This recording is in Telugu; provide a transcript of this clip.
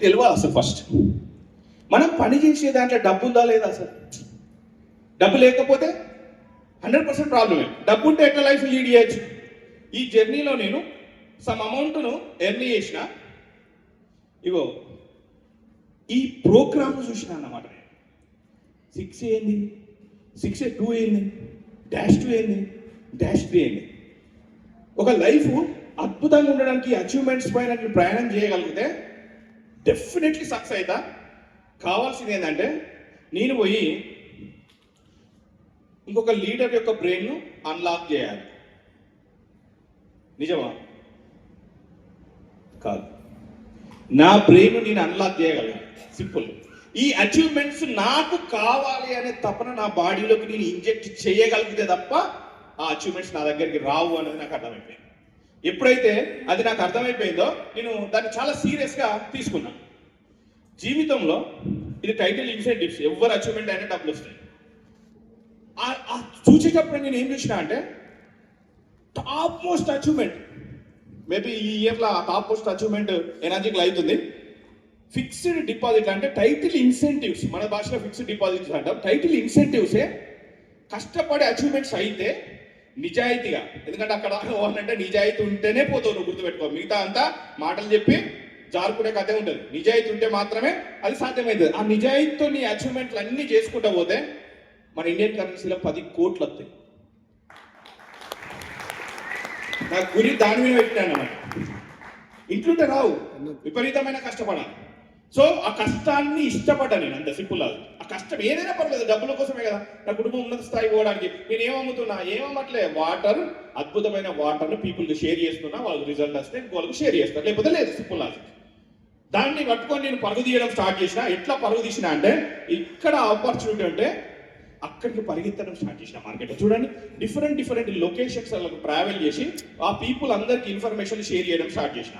తెలియాలి అసలు ఫస్ట్. మనం పని చేసే దాంట్లో డబ్బు ఉందా లేదా అసలు? డబ్బు లేకపోతే 100% ప్రాబ్లమే. డబ్బు ఉంటే ఎట్లా లైఫ్ లీడ్ చేయొచ్చు? ఈ జర్నీలో నేను సమ్ అమౌంట్ను ఎర్న్ చేసిన, ఇగో ఈ ప్రోగ్రామ్ చూసిన అన్నమాట. 6 ఏంది, 6 ఏంది, -2 ఏంది, -3 ఏంది. ఒక లైఫ్ అద్భుతంగా ఉండడానికి అచీవ్మెంట్స్ పైన నేను ప్రయాణం చేయగలిగితే డెఫినెట్లీ సక్సెస్ అవుతా. కావాల్సింది ఏంటంటే నేను పోయి ఇంకొక లీడర్ యొక్క బ్రెయిన్ను అన్లాక్ చేయాలి. నిజమా? కాదు, నా బ్రెయిన్ నేను అన్లాక్ చేయగలను. సింపుల్. ఈ అచీవ్మెంట్స్ నాకు కావాలి అనే తపన నా బాడీలోకి నేను ఇంజెక్ట్ చేయగలిగితే తప్ప ఆ అచీవ్మెంట్స్ నా దగ్గరికి రావు అనేది నాకు అర్థమైపోయింది. ఎప్పుడైతే అది నాకు అర్థమైపోయిందో నేను దాన్ని చాలా సీరియస్గా తీసుకున్నా. జీవితంలో ఇది టైటిల్ ఇన్సెంటివ్స్, ఎవరు అచీవ్మెంట్ అయినా డబ్బులు వస్తాయి. చూసేటప్పుడు నేను ఏం చూసినా అంటే టాప్ మోస్ట్ అచీవ్మెంట్, మేబీ ఈ ఇయర్లో టాప్ మోస్ట్ అచీవ్మెంట్ ఎనర్జీకి అవుతుంది. ఫిక్స్డ్ డిపాజిట్ అంటే టైటిల్ ఇన్సెంటివ్స్, మన భాషలో ఫిక్స్డ్ డిపాజిట్స్ అంటాం. టైటిల్ ఇన్సెంటివ్సే కష్టపడే అచీవ్మెంట్స్ అయితే నిజాయితీగా, ఎందుకంటే అక్కడ అంటే నిజాయితీ ఉంటేనే పోతావు, నువ్వు గుర్తుపెట్టుకో. మిగతా అంతా మాటలు చెప్పి జారుకునే కథే ఉంటుంది. నిజాయితీ ఉంటే మాత్రమే అది సాధ్యమవుతుంది. ఆ నిజాయితీతో నీ అచీవ్మెంట్లు అన్నీ చేసుకుంటూ పోతే మన ఇండియన్ కరెన్సీలో 10 కోట్లు వస్తాయి. నా గురి దాని మీద పెట్టినాను అన్నమాట. ఇంట్లుంటే రావు, విపరీతమైన కష్టపడాలి. సో ఆ కష్టాన్ని ఇష్టపడ్డా నేను, అంత సింపుల్. ఆ కష్టం ఏదైనా పర్లేదు, డబ్బుల కోసమే కదా. నా కుటుంబం ఉన్నత స్థాయి పోవడానికి నేను ఏమమ్ముతున్నా, ఏమమ్మట్లే, వాటర్, అద్భుతమైన వాటర్ను పీపుల్కి షేర్ చేస్తున్నా. వాళ్ళకి రిజల్ట్ వస్తే వాళ్ళకి షేర్ చేస్తారు, లేకపోతే లేదు. Simple logic. దాన్ని పట్టుకొని నేను పరుగు తీయడం స్టార్ట్ చేసిన. ఎట్లా పరుగు తీసిన అంటే ఇక్కడ ఆపర్చునిటీ ఉంటే అక్కడికి పరిగెత్తడం స్టార్ట్ చేసిన. మార్కెట్లో చూడండి, డిఫరెంట్ లొకేషన్స్ ట్రావెల్ చేసి ఆ పీపుల్ అందరికి ఇన్ఫర్మేషన్ షేర్ చేయడం స్టార్ట్ చేసిన.